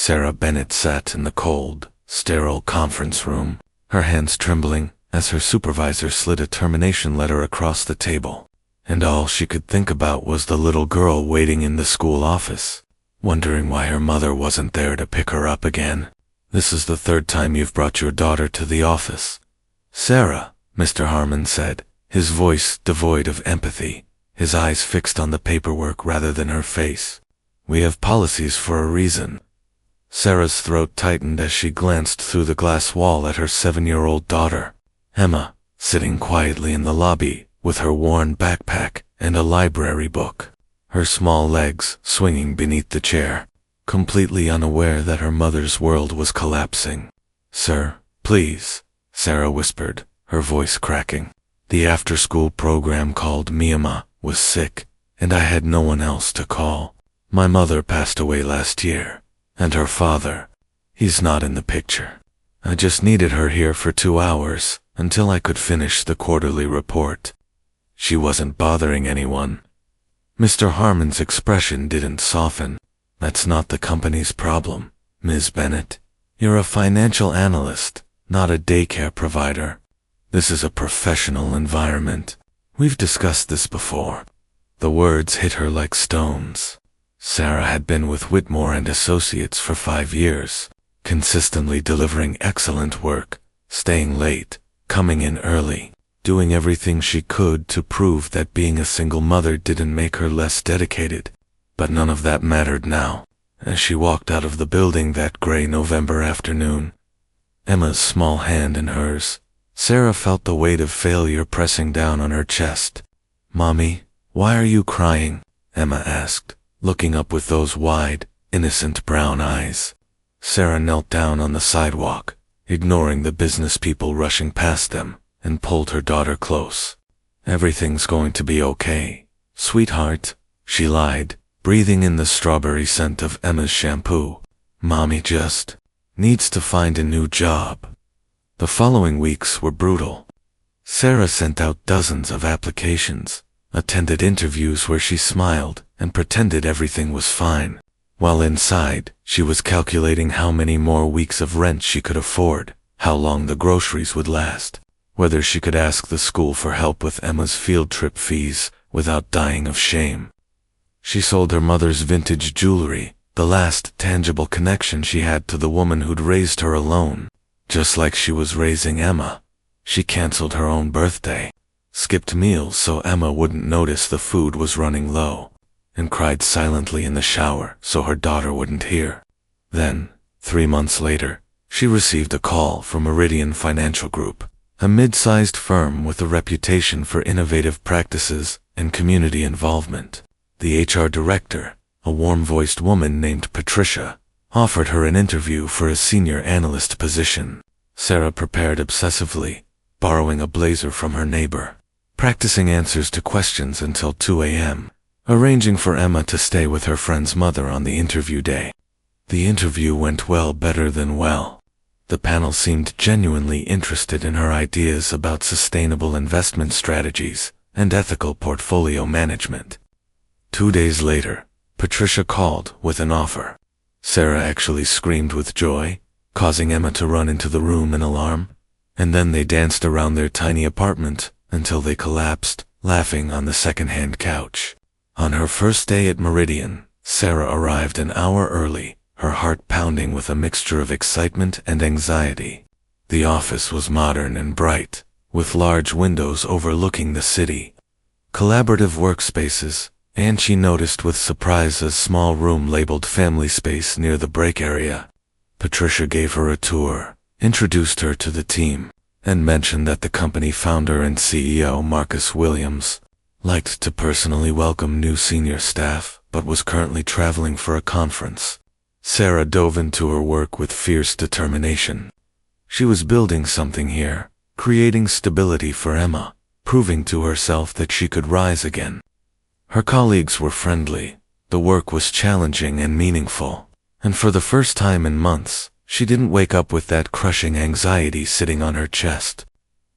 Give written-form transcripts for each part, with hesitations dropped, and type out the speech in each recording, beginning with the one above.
Sarah Bennett sat in the cold, sterile conference room, her hands trembling as her supervisor slid a termination letter across the table. And all she could think about was the little girl waiting in the school office, wondering why her mother wasn't there to pick her up again. "This is the third time you've brought your daughter to the office." "Sarah," Mr. Harmon said, his voice devoid of empathy, his eyes fixed on the paperwork rather than her face. "We have policies for a reason." Sarah's throat tightened as she glanced through the glass wall at her 7-year-old daughter, Emma, sitting quietly in the lobby with her worn backpack and a library book, her small legs swinging beneath the chair, completely unaware that her mother's world was collapsing. "Sir, please," Sarah whispered, her voice cracking. "The after-school program called Miyama was sick, and I had no one else to call. My mother passed away last year, and her father, he's not in the picture. I just needed her here for 2 hours until I could finish the quarterly report. She wasn't bothering anyone." Mr. Harmon's expression didn't soften. "That's not the company's problem, Ms. Bennett. You're a financial analyst, not a daycare provider. This is a professional environment. We've discussed this before." The words hit her like stones. Sarah had been with Whitmore and Associates for 5 years, consistently delivering excellent work, staying late, coming in early, doing everything she could to prove that being a single mother didn't make her less dedicated. But none of that mattered now, as she walked out of the building that gray November afternoon, Emma's small hand in hers. Sarah felt the weight of failure pressing down on her chest. "Mommy, why are you crying?" Emma asked, looking up with those wide, innocent brown eyes. Sarah knelt down on the sidewalk, ignoring the business people rushing past them, and pulled her daughter close. "Everything's going to be okay, sweetheart," she lied, breathing in the strawberry scent of Emma's shampoo. "Mommy just needs to find a new job." The following weeks were brutal. Sarah sent out dozens of applications, attended interviews where she smiled and pretended everything was fine, while inside she was calculating how many more weeks of rent she could afford, how long the groceries would last, whether she could ask the school for help with Emma's field trip fees without dying of shame. She sold her mother's vintage jewelry, the last tangible connection she had to the woman who'd raised her alone, just like she was raising Emma. She canceled her own birthday, skipped meals so Emma wouldn't notice the food was running low, and cried silently in the shower so her daughter wouldn't hear. Then, 3 months later, she received a call from Meridian Financial Group, a mid-sized firm with a reputation for innovative practices and community involvement. The HR director, a warm-voiced woman named Patricia, offered her an interview for a senior analyst position. Sarah prepared obsessively, borrowing a blazer from her neighbor, practicing answers to questions until 2 a.m., arranging for Emma to stay with her friend's mother on the interview day. The interview went well, better than well. The panel seemed genuinely interested in her ideas about sustainable investment strategies and ethical portfolio management. 2 days later, Patricia called with an offer. Sarah actually screamed with joy, causing Emma to run into the room in alarm, and then they danced around their tiny apartment until they collapsed, laughing on the second-hand couch. On her first day at Meridian, Sarah arrived an hour early, her heart pounding with a mixture of excitement and anxiety. The office was modern and bright, with large windows overlooking the city, collaborative workspaces, and she noticed with surprise a small room labeled family space near the break area. Patricia gave her a tour, introduced her to the team, and mentioned that the company founder and CEO Marcus Williams liked to personally welcome new senior staff, but was currently traveling for a conference. Sarah dove into her work with fierce determination. She was building something here, creating stability for Emma, proving to herself that she could rise again. Her colleagues were friendly, the work was challenging and meaningful, and for the first time in months, she didn't wake up with that crushing anxiety sitting on her chest.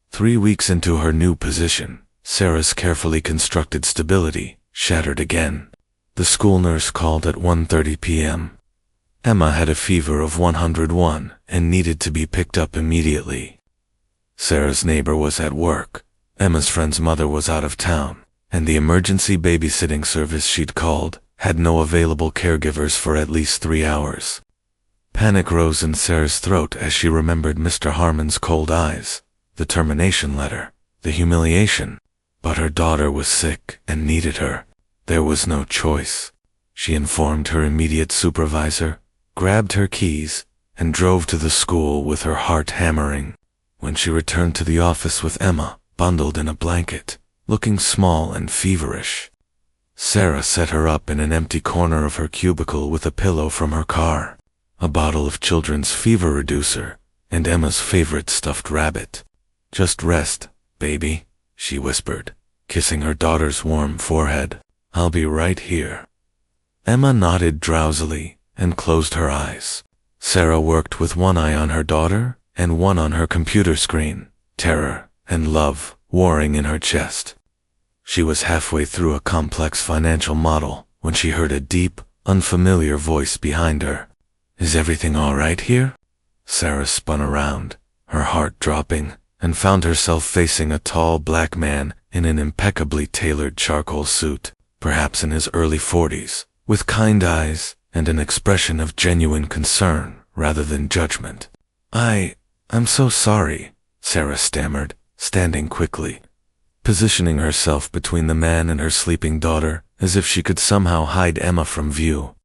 3 weeks into her new position, Sarah's carefully constructed stability shattered again. The school nurse called at 1:30 p.m. Emma had a fever of 101 and needed to be picked up immediately. Sarah's neighbor was at work, Emma's friend's mother was out of town, and the emergency babysitting service she'd called had no available caregivers for at least 3 hours. Panic rose in Sarah's throat as she remembered Mr. Harmon's cold eyes, the termination letter, the humiliation. But her daughter was sick and needed her. There was no choice. She informed her immediate supervisor, grabbed her keys, and drove to the school with her heart hammering. When she returned to the office with Emma, bundled in a blanket, looking small and feverish, Sarah set her up in an empty corner of her cubicle with a pillow from her car, a bottle of children's fever reducer, and Emma's favorite stuffed rabbit. "Just rest, baby," she whispered, kissing her daughter's warm forehead. "I'll be right here." Emma nodded drowsily and closed her eyes. Sarah worked with one eye on her daughter and one on her computer screen, terror and love warring in her chest. She was halfway through a complex financial model when she heard a deep, unfamiliar voice behind her. "Is everything all right here?" Sarah spun around, her heart dropping, and found herself facing a tall black man in an impeccably tailored charcoal suit, perhaps in his early 40s, with kind eyes and an expression of genuine concern rather than judgment. I'm so sorry," Sarah stammered, standing quickly, positioning herself between the man and her sleeping daughter as if she could somehow hide Emma from view.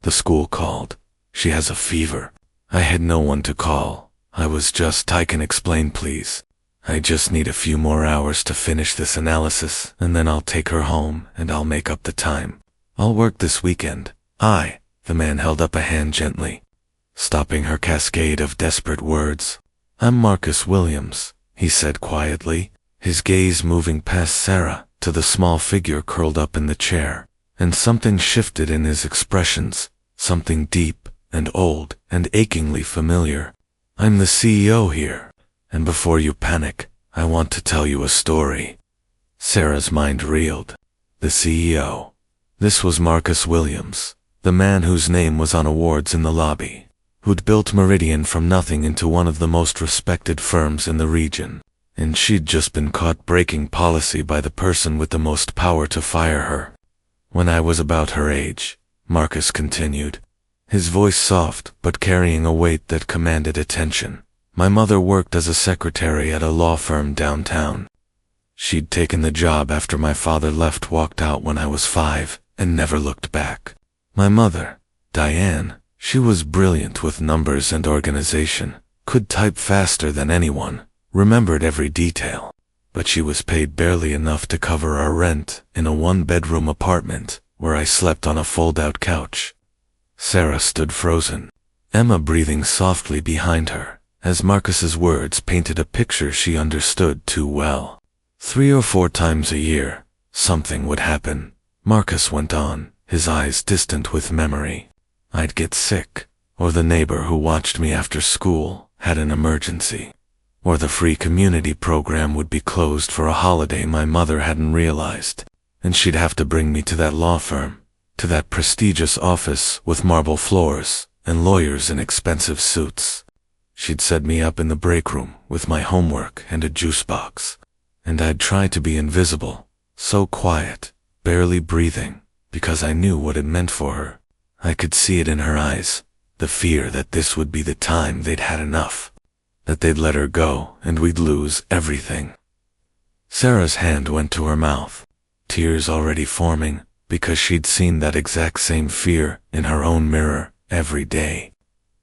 "The school called. She has a fever. I had no one to call. I can explain, please. I just need a few more hours to finish this analysis, and then I'll take her home and I'll make up the time. I'll work this weekend." The man held up a hand gently, stopping her cascade of desperate words. "I'm Marcus Williams," he said quietly, his gaze moving past Sarah to the small figure curled up in the chair, and something shifted in his expressions, something deep and old and achingly familiar. "I'm the CEO here, and before you panic, I want to tell you a story." Sarah's mind reeled. The CEO. This was Marcus Williams, the man whose name was on awards in the lobby, who'd built Meridian from nothing into one of the most respected firms in the region. And she'd just been caught breaking policy by the person with the most power to fire her. "When I was about her age," Marcus continued, his voice soft but carrying a weight that commanded attention, "my mother worked as a secretary at a law firm downtown. She'd taken the job after my father walked out when I was 5, and never looked back. My mother, Diane, she was brilliant with numbers and organization, could type faster than anyone, remembered every detail, but she was paid barely enough to cover our rent in a 1-bedroom apartment where I slept on a fold-out couch." Sarah stood frozen, Emma breathing softly behind her, as Marcus's words painted a picture she understood too well. 3 or 4 times a year, something would happen, Marcus went on, his eyes distant with memory. I'd get sick, or the neighbor who watched me after school had an emergency, or the free community program would be closed for a holiday my mother hadn't realized, and she'd have to bring me to that law firm, to that prestigious office with marble floors and lawyers in expensive suits. She'd set me up in the break room with my homework and a juice box, and I'd try to be invisible, so quiet, barely breathing, because I knew what it meant for her. I could see it in her eyes, the fear that this would be the time they'd had enough, that they'd let her go and we'd lose everything. Sarah's hand went to her mouth, tears already forming, because she'd seen that exact same fear in her own mirror every day.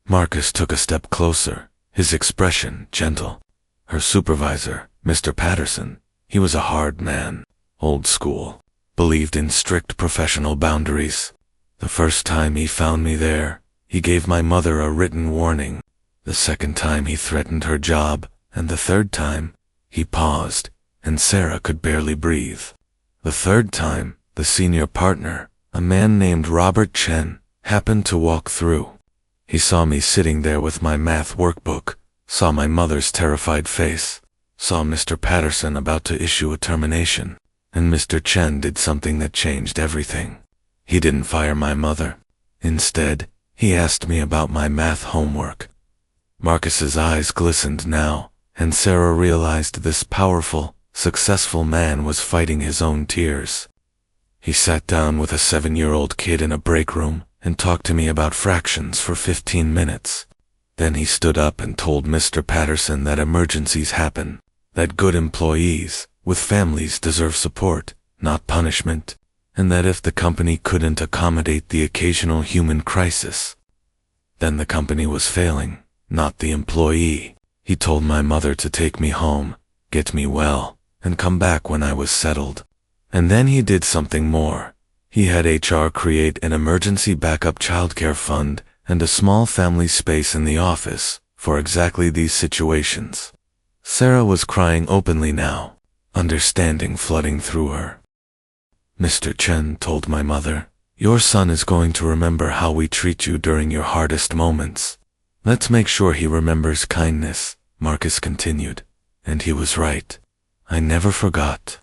Marcus took a step closer, his expression gentle. Her supervisor, Mr. Patterson, he was a hard man, old school, believed in strict professional boundaries. The first time he found me there, he gave my mother a written warning. The second time he threatened her job, and the third time, he paused, and Sarah could barely breathe. The third time, the senior partner, a man named Robert Chen, happened to walk through. He saw me sitting there with my math workbook, saw my mother's terrified face, saw Mr. Patterson about to issue a termination, and Mr. Chen did something that changed everything. He didn't fire my mother. Instead, He asked me about my math homework. Marcus's eyes glistened now, and Sarah realized this powerful, successful man was fighting his own tears. He sat down with a 7-year-old kid in a break room and talked to me about fractions for 15 minutes. Then he stood up and told Mr. Patterson that emergencies happen, that good employees with families deserve support, not punishment, and that if the company couldn't accommodate the occasional human crisis, then the company was failing, not the employee. He told my mother to take me home, get me well, and come back when I was settled. And then he did something more. He had HR create an emergency backup childcare fund and a small family space in the office for exactly these situations. Sarah was crying openly now, understanding flooding through her. Mr. Chen told my mother, "Your son is going to remember how we treat you during your hardest moments. Let's make sure he remembers kindness," Marcus continued. And he was right. I never forgot.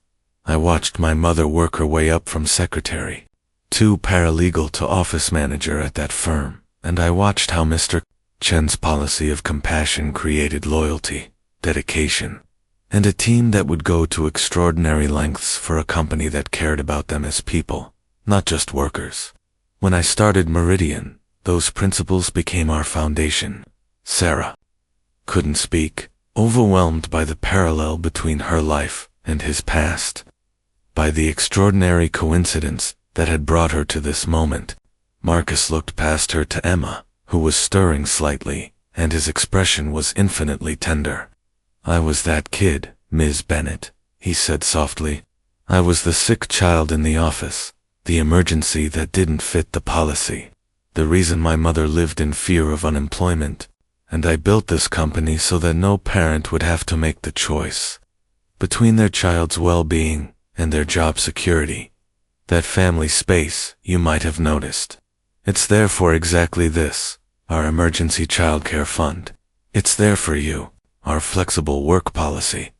I watched my mother work her way up from secretary to paralegal to office manager at that firm, and I watched how Mr. Chen's policy of compassion created loyalty, dedication, and a team that would go to extraordinary lengths for a company that cared about them as people, not just workers. When I started Meridian, those principles became our foundation. Sarah couldn't speak, overwhelmed by the parallel between her life and his past, by the extraordinary coincidence that had brought her to this moment. Marcus looked past her to Emma, who was stirring slightly, and his expression was infinitely tender. "I was that kid, Ms. Bennett," he said softly. "I was the sick child in the office, the emergency that didn't fit the policy, the reason my mother lived in fear of unemployment, and I built this company so that no parent would have to make the choice between their child's well-being and their job security. That family space, you might have noticed. It's there for exactly this, our emergency childcare fund. It's there for you, our flexible work policy.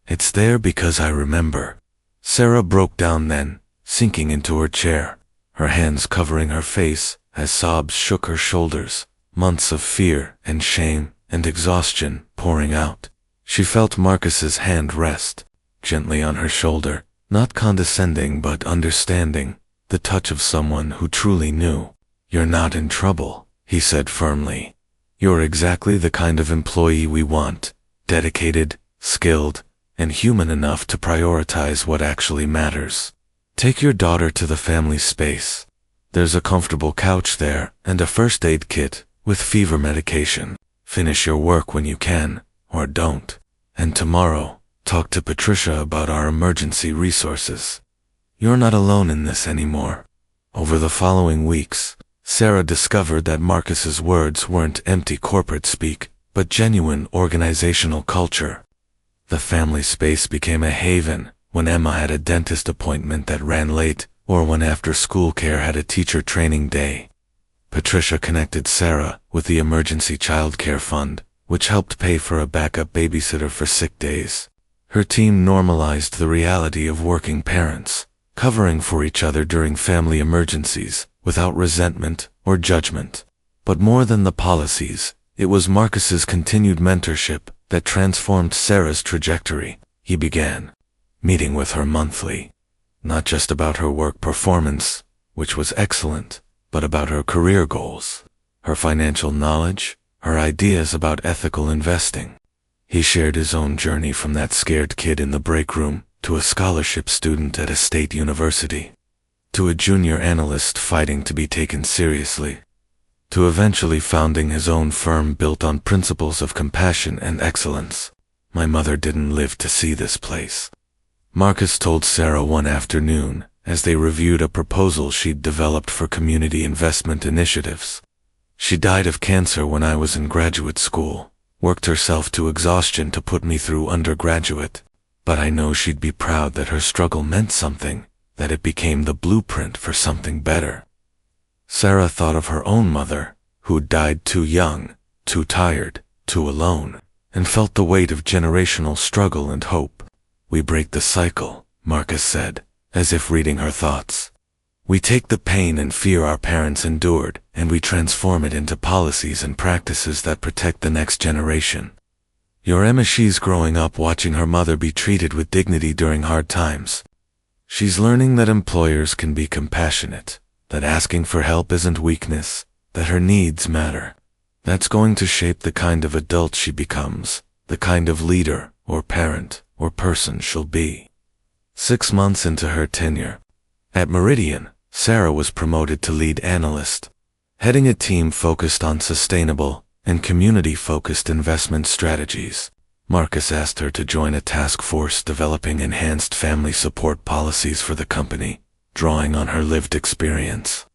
It's there because I remember." Sarah broke down then, sinking into her chair, her hands covering her face as sobs shook her shoulders, months of fear and shame and exhaustion pouring out. She felt Marcus's hand rest gently on her shoulder, not condescending but understanding, the touch of someone who truly knew. "You're not in trouble," he said firmly. "You're exactly the kind of employee we want, dedicated, skilled, and human enough to prioritize what actually matters. Take your daughter to the family space. There's a comfortable couch there and a first aid kit with fever medication. Finish your work when you can, or don't. And tomorrow, talk to Patricia about our emergency resources. You're not alone in this anymore." Over the following weeks, Sarah discovered that Marcus's words weren't empty corporate speak, but genuine organizational culture. The family space became a haven when Emma had a dentist appointment that ran late, or when after-school care had a teacher training day. Patricia connected Sarah with the emergency childcare fund, which helped pay for a backup babysitter for sick days. Her team normalized the reality of working parents, covering for each other during family emergencies, without resentment or judgment. But more than the policies, it was Marcus's continued mentorship that transformed Sarah's trajectory. He began meeting with her monthly, not just about her work performance, which was excellent, but about her career goals, her financial knowledge, her ideas about ethical investing. He shared his own journey from that scared kid in the break room to a scholarship student at a state university, to a junior analyst fighting to be taken seriously, to eventually founding his own firm built on principles of compassion and excellence. My mother didn't live to see this place. Marcus told Sarah one afternoon, as they reviewed a proposal she'd developed for community investment initiatives. "She died of cancer when I was in graduate school, worked herself to exhaustion to put me through undergraduate, but I know she'd be proud that her struggle meant something, that it became the blueprint for something better." Sarah thought of her own mother, who'd died too young, too tired, too alone, and felt the weight of generational struggle and hope. "We break the cycle," Marcus said, as if reading her thoughts. We take the pain and fear our parents endured, and we transform it into policies and practices that protect the next generation. Your Emma, she's growing up watching her mother be treated with dignity during hard times. She's learning that employers can be compassionate, that asking for help isn't weakness, that her needs matter. That's going to shape the kind of adult she becomes, the kind of leader, or parent, or person she'll be. 6 months into her tenure at Meridian, Sarah was promoted to lead analyst, heading a team focused on sustainable and community-focused investment strategies. Marcus asked her to join a task force developing enhanced family support policies for the company, drawing on her lived experience.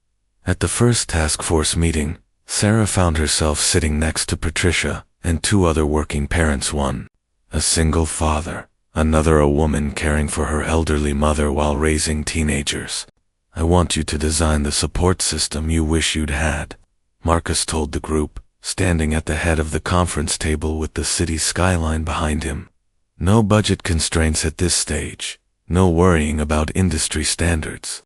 At the first task force meeting, Sarah found herself sitting next to Patricia and 2 other working parents, one a single father, another a woman caring for her elderly mother while raising teenagers. I want you to design the support system you wish you'd had, Marcus told the group, standing at the head of the conference table with the city skyline behind him. No budget constraints at this stage, no worrying about industry standards.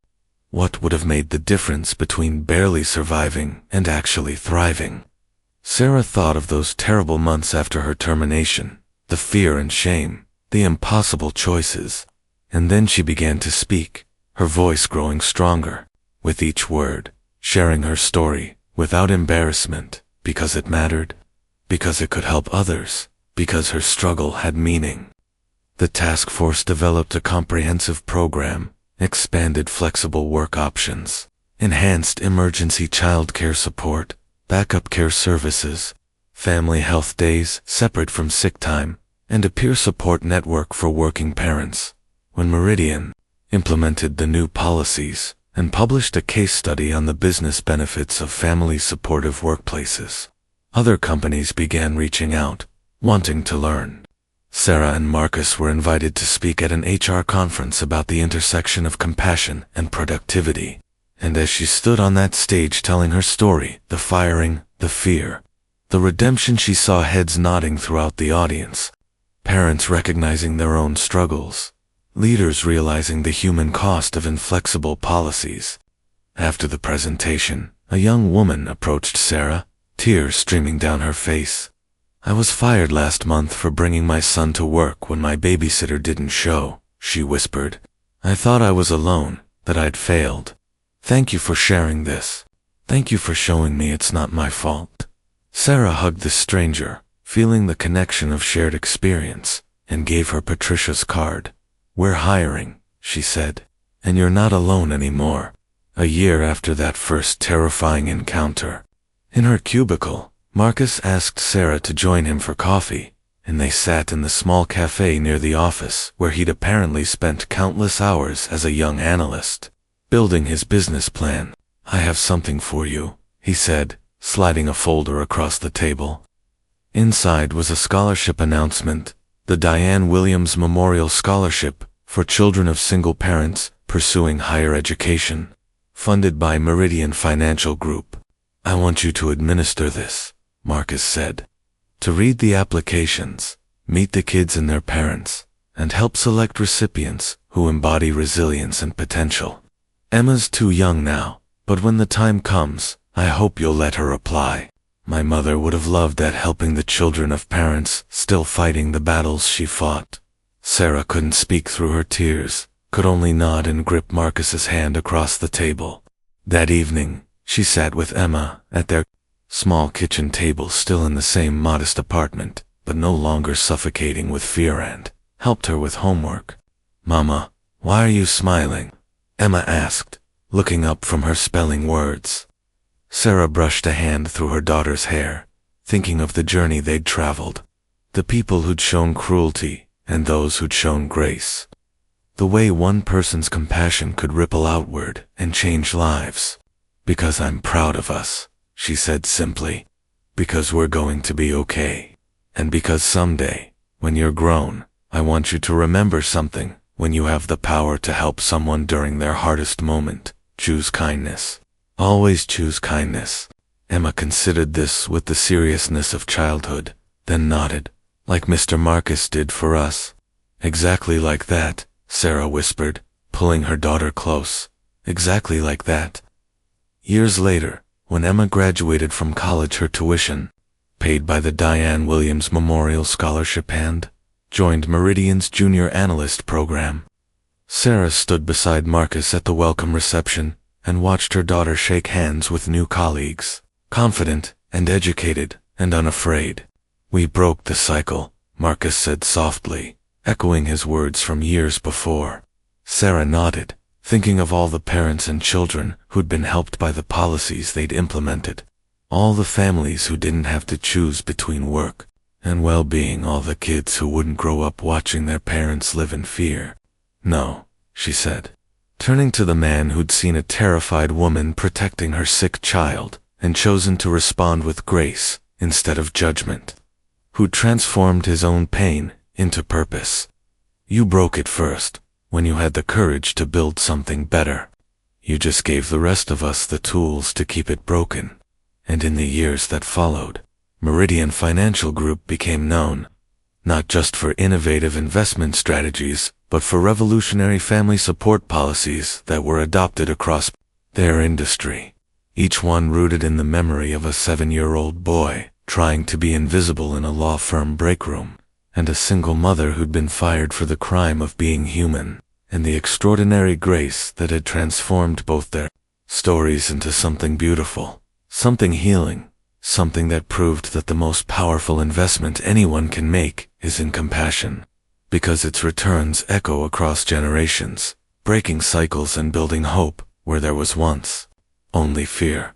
What would have made the difference between barely surviving and actually thriving? Sarah thought of those terrible months after her termination, the fear and shame, the impossible choices, and then she began to speak, her voice growing stronger, with each word, sharing her story, without embarrassment, because it mattered, because it could help others, because her struggle had meaning. The task force developed a comprehensive program, expanded flexible work options, enhanced emergency child care support, backup care services, family health days separate from sick time, and a peer support network for working parents. When Meridian implemented the new policies and published a case study on the business benefits of family-supportive workplaces, other companies began reaching out, wanting to learn. Sarah and Marcus were invited to speak at an HR conference about the intersection of compassion and productivity. And as she stood on that stage telling her story, the firing, the fear, the redemption, she saw heads nodding throughout the audience, parents recognizing their own struggles, leaders realizing the human cost of inflexible policies. After the presentation, a young woman approached Sarah, tears streaming down her face. I was fired last month for bringing my son to work when my babysitter didn't show, she whispered. I thought I was alone, that I'd failed. Thank you for sharing this. Thank you for showing me it's not my fault. Sarah hugged the stranger, feeling the connection of shared experience, and gave her Patricia's card. We're hiring, she said, and you're not alone anymore. A year after that first terrifying encounter, in her cubicle, Marcus asked Sarah to join him for coffee, and they sat in the small cafe near the office where he'd apparently spent countless hours as a young analyst, building his business plan. I have something for you, he said, sliding a folder across the table. Inside was a scholarship announcement, the Diane Williams Memorial Scholarship for children of single parents pursuing higher education, funded by Meridian Financial Group. I want you to administer this, Marcus said. To read the applications, meet the kids and their parents, and help select recipients who embody resilience and potential. Emma's too young now, but when the time comes, I hope you'll let her apply. My mother would have loved that, helping the children of parents still fighting the battles she fought. Sarah couldn't speak through her tears, could only nod and grip Marcus's hand across the table. That evening, she sat with Emma at their small kitchen table, still in the same modest apartment, but no longer suffocating with fear, and helped her with homework. Mama, why are you smiling? Emma asked, looking up from her spelling words. Sarah brushed a hand through her daughter's hair, thinking of the journey they'd traveled, the people who'd shown cruelty and those who'd shown grace. The way one person's compassion could ripple outward and change lives. Because I'm proud of us, she said simply. Because we're going to be okay. And because someday, when you're grown, I want you to remember something. When you have the power to help someone during their hardest moment, choose kindness. Always choose kindness. Emma considered this with the seriousness of childhood, then nodded, like Mr. Marcus did for us. Exactly like that, Sarah whispered, pulling her daughter close. exactly like that. Years later, when Emma graduated from college, her tuition, paid by the Diane Williams Memorial Scholarship, and joined Meridian's Junior Analyst program. Sarah stood beside Marcus at the welcome reception and watched her daughter shake hands with new colleagues, confident and educated and unafraid. "We broke the cycle," Marcus said softly, echoing his words from years before. Sarah nodded, thinking of all the parents and children who'd been helped by the policies they'd implemented. All the families who didn't have to choose between work and well-being, all the kids who wouldn't grow up watching their parents live in fear. "No," she said, turning to the man who'd seen a terrified woman protecting her sick child and chosen to respond with grace instead of judgment, who transformed his own pain into purpose. "You broke it first, when you had the courage to build something better. You just gave the rest of us the tools to keep it broken." And in the years that followed, Meridian Financial Group became known, not just for innovative investment strategies, but for revolutionary family support policies that were adopted across their industry, each one rooted in the memory of a 7-year-old boy trying to be invisible in a law firm breakroom, and a single mother who'd been fired for the crime of being human, and the extraordinary grace that had transformed both their stories into something beautiful, something healing, something that proved that the most powerful investment anyone can make is in compassion, because its returns echo across generations, breaking cycles and building hope where there was once only fear.